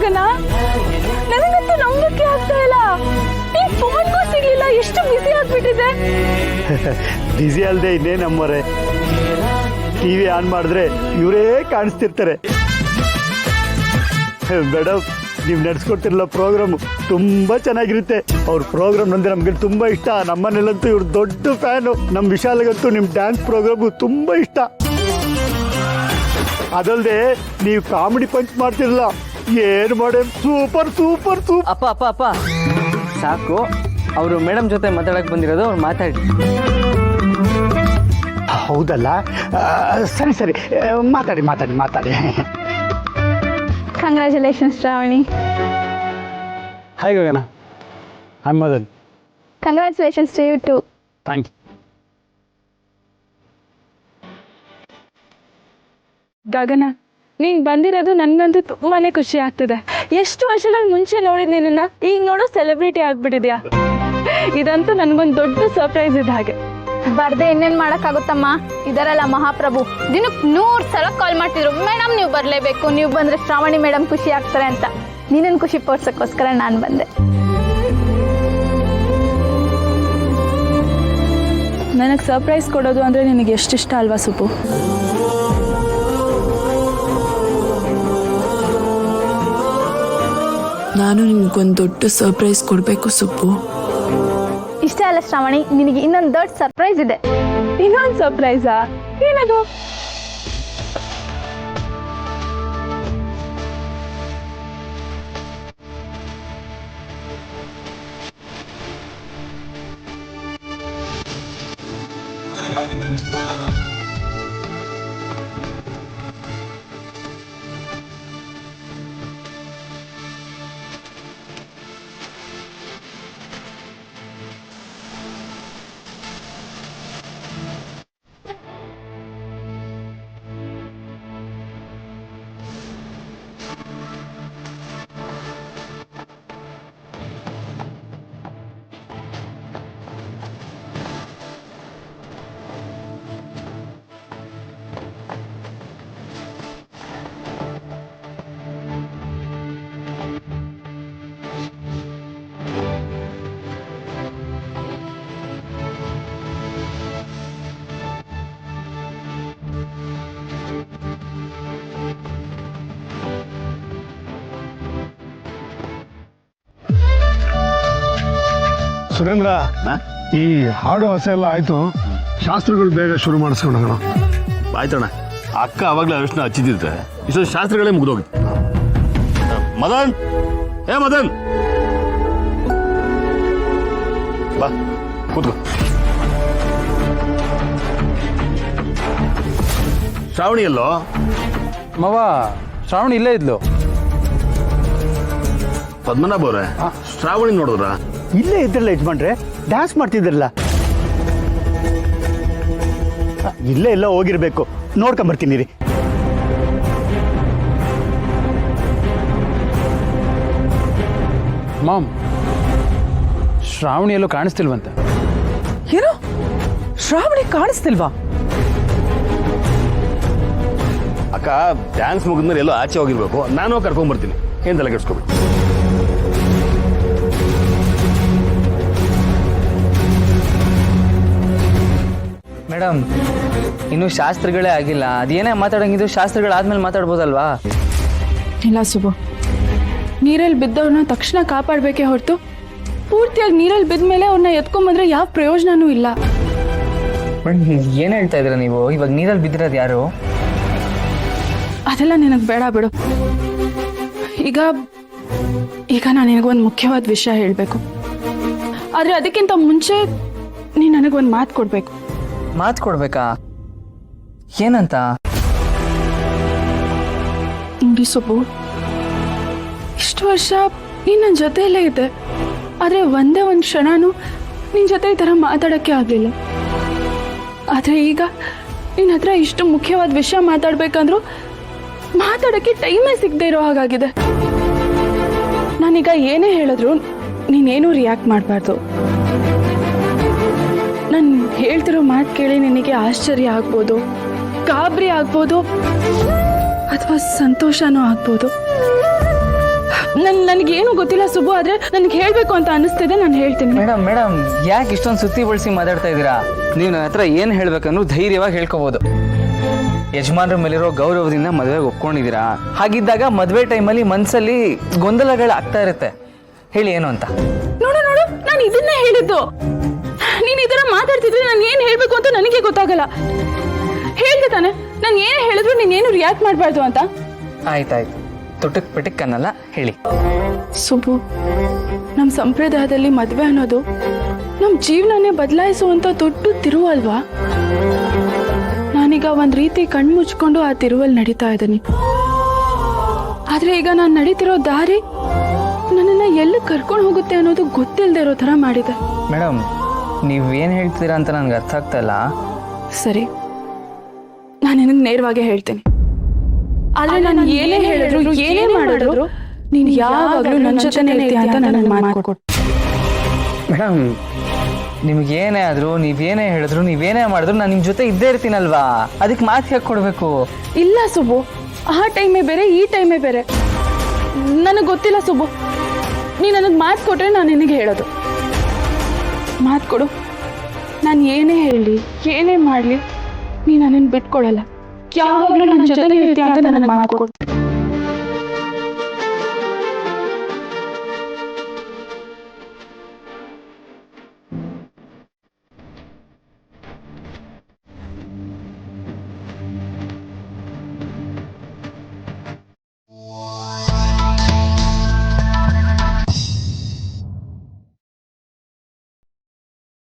ಗಗನ, ನನಗಂತೂ ನಂಬಕ್ಕೆ ಆಗ್ತಾ ಇಲ್ಲ. ನೀನ್ ಫೋನ್ಗೂ ಸಿಗ್ಲಿಲ್ಲ, ಎಷ್ಟು ಬಿಸಿ ಆಗ್ಬಿಟ್ಟಿದೆ. ಬಿಸಿ ಅಲ್ಲದೆ ಇನ್ನೇ ನಮ್ಮರೆ. ಟಿವಿ ಆನ್ ಮಾಡಿದ್ರೆ ಇವರೇ ಕಾಣಿಸ್ತಿರ್ತಾರೆ. ಮೇಡಮ್, ನೀವು ನಡೆಸ್ಕೊಡ್ತಿರಲ್ಲ ಪ್ರೋಗ್ರಾಮ್ ತುಂಬಾ ಚೆನ್ನಾಗಿರುತ್ತೆ. ಅವ್ರ ಪ್ರೋಗ್ರಾಮ್ ಅಂದ್ರೆ ನಮ್ಗೆ ತುಂಬಾ ಇಷ್ಟ. ನಮ್ಮನೇಲಂತೂ ಇವ್ರು ದೊಡ್ಡ ಫ್ಯಾನು. ನಮ್ಮ ವಿಶಾಲಗಂತೂ ನಿಮ್ ಡ್ಯಾನ್ಸ್ ಪ್ರೋಗ್ರಾಮು ತುಂಬಾ ಇಷ್ಟ. ಅದಲ್ಲದೆ ನೀವು ಕಾಮಿಡಿ ಪಂಚ್ ಮಾಡ್ತಿರಲ್ಲ, ಏನು ಮಾಡಿ ಸೂಪರ್ ಸೂಪರ್ ಸೂಪರ್. ಅಪ್ಪ ಅಪ್ಪ ಅಪ್ಪ ಸಾಕು, ಅವರು ಮೇಡಮ್ ಜೊತೆ ಮಾತಾಡಕ್ ಬಂದಿರೋದು, ಅವ್ರು ಮಾತಾಡಿ. ಹೌದಲ್ಲ, ಸರಿ ಸರಿ, ಮಾತಾಡಿ ಮಾತಾಡಿ ಮಾತಾಡಿ. Congratulations Shravani. Hi Gagana, I Madan. Congratulations to you too. Thank you. Gagana, ನೀನ್ ಬಂದಿರೋದು ನನ್ಗಂತೂ ತುಂಬಾನೇ ಖುಷಿ ಆಗ್ತಿದೆ. ಎಷ್ಟು ವರ್ಷಗಳ ಮುಂಚೆ ನೋಡಿದ್ ನಿನ್ನ, ಈಗ ನೋಡೋ ಸೆಲೆಬ್ರಿಟಿ ಆಗ್ಬಿಟ್ಟಿದ್ಯಾ. ಇದಂತೂ ನನ್ಗೊಂದು ದೊಡ್ಡ ಸರ್ಪ್ರೈಸ್ ಇದ್ದ ಹಾಗೆ. ಬರ್ದೆ ಇನ್ನೇನ್ ಮಾಡಕ್ಕಾಗುತ್ತಮ್ಮ, ಇದರಲ್ಲ ಮಹಾಪ್ರಭು. ದಿನಕ್ಕೆ 100 ಸಲ ಕಾಲ್ ಮಾಡ್ತಿದ್ರು, ಮೇಡಮ್ ನೀವು ಬರ್ಲೇಬೇಕು, ನೀವು ಬಂದ್ರೆ ಶ್ರಾವಣಿ ಮೇಡಮ್ ಖುಷಿ ಆಗ್ತಾರೆ ಅಂತ. ನೀನನ್ ಖುಷಿ ಪಡ್ಸಕ್ಕೋಸ್ಕರ ನಾನು ಬಂದೆ. ನನಗೆ ಸರ್ಪ್ರೈಸ್ ಕೊಡೋದು ಅಂದ್ರೆ ನಿನಗೆ ಎಷ್ಟಿಷ್ಟ ಅಲ್ವಾ ಸುಬ್ಬು? ನಾನು ನಿನ್ಗೊಂದು ದೊಡ್ಡ ಸರ್ಪ್ರೈಸ್ ಕೊಡಬೇಕು ಸುಬ್ಬು. ಇಷ್ಟೇ ಅಲ್ಲ ಶ್ರಾವಣಿ, ನಿನಗೆ ಇನ್ನೊಂದು ದೊಡ್ಡ ಸರ್ಪ್ರೈಸ್ ಇದೆ. ಇನ್ನೊಂದು ಸರ್ಪ್ರೈಸಾ? ಏನದು? ಸುರೇಂದ್ರ, ಈ ಹಾಡು ಹಸೆ ಎಲ್ಲ ಆಯ್ತು, ಶಾಸ್ತ್ರಗಳು ಬೇಗ ಶುರು ಮಾಡಿಸ್ಕೊಂಡೋಣ. ಆಯ್ತಣ್ಣ. ಅಕ್ಕ ಅವಾಗಲೇ ಅರಿಶಿನ ಹಚ್ಚಿದ್ದಿದ್ರೆ ಇಷ್ಟೊಂದು ಶಾಸ್ತ್ರಗಳೇ ಮುಗಿದೋಗಿತ್ತು. ಮದನ್, ಏ ಮದನ್, ಬಾ ಕೂತ್ಕೋ. ಶ್ರಾವಣಿ ಎಲ್ಲೋ? ಮವ, ಶ್ರಾವಣಿ ಇಲ್ಲೇ ಇದ್ಲು. ಪದ್ಮನಾಭ ಅವ್ರೆ, ಶ್ರಾವಣಿ ನೋಡಿದ್ರ? ಇಲ್ಲೇ ಇದ್ರಲ್ಲ ಯಜಮಾನ್ರೆ, ಡ್ಯಾನ್ಸ್ ಮಾಡ್ತಿದ್ರಲ್ಲ. ಇಲ್ಲೇ ಎಲ್ಲ ಹೋಗಿರ್ಬೇಕು, ನೋಡ್ಕೊಂಬರ್ತೀನಿ ರೀ. ಮಾಮ್, ಶ್ರಾವಣಿ ಎಲ್ಲೋ ಕಾಣಿಸ್ತಿಲ್ವಂತೆ. ಏನು? ಶ್ರಾವಣಿ ಕಾಣಿಸ್ತಿಲ್ವಾ? ಅಕ್ಕ ಡ್ಯಾನ್ಸ್ ಮುಗಿದ್ಮೇಲೆ ಎಲ್ಲೋ ಆಚೆ ಹೋಗಿರ್ಬೇಕು. ನಾನು ಕರ್ಕೊಂಡ್ಬರ್ತೀನಿ, ಏನ್ ತಲೆ ಕೆಡ್ಸ್ಕೊಬೇಕು. ಮೇಡಮ್, ಇನ್ನು ಶಾಸ್ತ್ರಗಳೇ ಆಗಿಲ್ಲ. ಅದೇನೇ ಮಾತಾಡಂಗಿದ್ರು ಶಾಸ್ತ್ರಗಳಾದ್ಮೇಲೆ ಮಾತಾಡ್ಬೋದಲ್ವಾ? ಇಲ್ಲ ಸುಬ್ಬು, ನೀರಲ್ಲಿ ಬಿದ್ದವ್ರನ್ನ ತಕ್ಷಣ ಕಾಪಾಡಬೇಕೇ ಹೊರತು ಪೂರ್ತಿಯಾಗಿ ನೀರಲ್ಲಿ ಬಿದ್ದ ಮೇಲೆ ಅವ್ರನ್ನ ಎತ್ಕೊಂಡ್ಬಂದ್ರೆ ಯಾವ ಪ್ರಯೋಜನನೂ ಇಲ್ಲ. ಏನ್ ಹೇಳ್ತಾ ಇದ್ರ ನೀವು? ಇವಾಗ ನೀರಲ್ಲಿ ಬಿದ್ದಿರೋದು ಯಾರು? ಅದೆಲ್ಲ ನಿನಗೆ ಬೇಡ ಬಿಡು. ಈಗ ಈಗ ನಾನು ನಿನಗೊಂದು ಮುಖ್ಯವಾದ ವಿಷಯ ಹೇಳಬೇಕು. ಆದರೆ ಅದಕ್ಕಿಂತ ಮುಂಚೆ ನೀನು ನನಗೊಂದು ಮಾತು ಕೊಡಬೇಕು. ಮಾತು ಕೊಡ್ಬೇಕಾ? ಏನಂತ? ನೋಡಿ ಸುಬ್ಬು, ಇಷ್ಟು ವರ್ಷ ನೀನು ನನ್ನ ಜೊತೆಯಲ್ಲೇ ಇದ್ದೆ, ಆದರೆ ಒಂದೇ ಒಂದು ಕ್ಷಣನೂ ನಿನ್ನ ಜೊತೆ ಈ ಥರ ಮಾತಾಡೋಕ್ಕೆ ಆಗಲಿಲ್ಲ. ಆದರೆ ಈಗ ನಿನ್ನ ಹತ್ರ ಇಷ್ಟು ಮುಖ್ಯವಾದ ವಿಷಯ ಮಾತಾಡಬೇಕಂದ್ರೂ ಮಾತಾಡೋಕ್ಕೆ ಟೈಮೇ ಸಿಗದೆ ಇರೋ ಹಾಗಾಗಿದೆ. ನಾನೀಗ ಏನೇ ಹೇಳಿದ್ರು ನೀನೇನೂ ರಿಯಾಕ್ಟ್ ಮಾಡಬಾರ್ದು. ನಾನು ಹೇಳ್ತಿರೋ ಮಾತು ಕೇಳಿ ನಿನಗೆ ಆಶ್ಚರ್ಯ ಆಗ್ಬೋದು, ಗಾಬರಿ ಆಗ್ಬೋದು, ಅಥವಾ ಸಂತೋಷನೂ ಆಗ್ಬೋದು. ನನಗೇನು ಗೊತ್ತಿಲ್ಲ ಸುಬ್ಬು, ಆದ್ರೆ ನನಗೆ ಹೇಳ್ಬೇಕು ಅಂತ ಅನಿಸ್ತಿದೆ, ನಾನು ಹೇಳ್ತೀನಿ. ಮೇಡಮ್ ಯಾಕೆ ಇಷ್ಟೊಂದು ಸುತ್ತಿ ಬಳಸಿ ಮಾತಾಡ್ತಾ ಇದ್ದೀರಾ? ನೀವು ನನ್ನ ಹತ್ರ ಏನು ಹೇಳ್ಬೇಕನ್ನೋ ಧೈರ್ಯವಾಗಿ ಹೇಳ್ಕೋಬಹುದು. ಯಜಮಾನ್ರ ಮೇಲಿರೋ ಗೌರವದಿಂದ ಮದುವೆಗೆ ಒಪ್ಕೊಂಡಿದ್ದೀರಾ. ಹಾಗಿದ್ದಾಗ ಮದುವೆ ಟೈಮಲ್ಲಿ ಮನಸ್ಸಲ್ಲಿ ಗೊಂದಲಗಳು ಆಗ್ತಾ ಇರುತ್ತೆ. ಹೇಳಿ ಏನು ಅಂತ. ನೋಡು ನಾನು ಇದನ್ನೇ ಹೇಳಿದ್ದು. ನೀನು ಈ ಥರ ಮಾತಾಡ್ತಿದ್ರೆ ನಾನು ಏನು ಹೇಳ್ಬೇಕು ಅಂತ ನನಗೆ ಗೊತ್ತಾಗಲ್ಲ. ಹೇಳ್ದೆ ತಾನೆ, ನಾನು ಏನೇ ಹೇಳಿದ್ರು ನೀನೇನು ರಿಯಾಕ್ಟ್ ಮಾಡಬಾರ್ದು ಅಂತ. ಆಯ್ತಾಯ್ತು, ತುಟಕ್ ಪಿಟಕ್ ಅನ್ನಲ್ಲ, ಹೇಳಿ. ಸುಬ್ಬು, ನಮ್ಮ ಸಂಪ್ರದಾಯದಲ್ಲಿ ಮದುವೆ ಅನ್ನೋದು ನಮ್ಮ ಜೀವನನೇ ಬದಲಾಯಿಸುವಂತ ದೊಡ್ಡ ತಿರುವು ಅಲ್ವಾ? ನಾನೀಗ ಒಂದ್ ರೀತಿ ಕಣ್ಮುಚ್ಕೊಂಡು ಆ ತಿರುವಲ್ಲಿ ನಡೀತಾ ಇದ್ದೀನಿ. ಆದ್ರೆ ಈಗ ನಾನು ನಡೀತಿರೋ ದಾರಿ ನನ್ನನ್ನ ಎಲ್ಲಿ ಕರ್ಕೊಂಡು ಹೋಗುತ್ತೆ ಅನ್ನೋದು ಗೊತ್ತಿಲ್ಲದೆ ಇರೋ ತರ ಮಾಡಿದೆ. ಮೇಡಮ್, ನೀವೇನು ಹೇಳ್ತೀರಾ ಅಂತ ನನಗೆ ಅರ್ಥ ಆಗ್ತಾ ಇಲ್ಲ. ಸರಿ, ನಾನು ನಿನಗೆ ನೇರವಾಗಿ ಹೇಳ್ತೀನಿ. ಆದ್ರೆ ನಾನು ಏನೇ ಹೇಳಿದ್ರು ಏನೇ ಮಾಡಿದ್ರು ನೀನು ಯಾವಾಗಲೂ ನನ್ನ ಜೊತೆನೇ ಇರ್ತೀಯ ಅಂತ ನನಗೆ ಮಾತು ಕೊಟ್ಟು. ಮೇಡಮ್, ನಿಮ್ಗೇನೇ ಆದರೂ ನೀವೇನೇ ಹೇಳಿದ್ರು ನೀವೇನೇ ಮಾಡಿದ್ರು ನಾನು ನಿಮ್ಮ ಜೊತೆ ಇದ್ದೇ ಇರ್ತೀನಲ್ವಾ? ಅದಕ್ಕೆ ಮಾತು ಹೇಗೆ ಕೊಡಬೇಕು? ಇಲ್ಲ ಸುಬ್ಬು, ಆ ಟೈಮೇ ಬೇರೆ ಈ ಟೈಮೇ ಬೇರೆ. ನನಗೆ ಗೊತ್ತಿಲ್ಲ ಸುಬ್ಬು, ನೀನು ನನಗೆ ಮಾತು ಕೊಟ್ಟರೆ ನಾನು ನಿನಗೆ ಹೇಳೋದು. ಮಾತು ಕೊಡು, ನಾನು ಏನೇ ಹೇಳಲಿ ಏನೇ ಮಾಡಲಿ ನೀನು ನನ್ನನ್ನು ಬಿಟ್ಕೊಡಲ್ಲ. ಯಾವಾಗಲೂ ನನ್ನ ಜೊತೆನೇ ಇರ್ತೀಯ ಅಂತ ನನಗೆ ಮಾತು ಕೊಡು.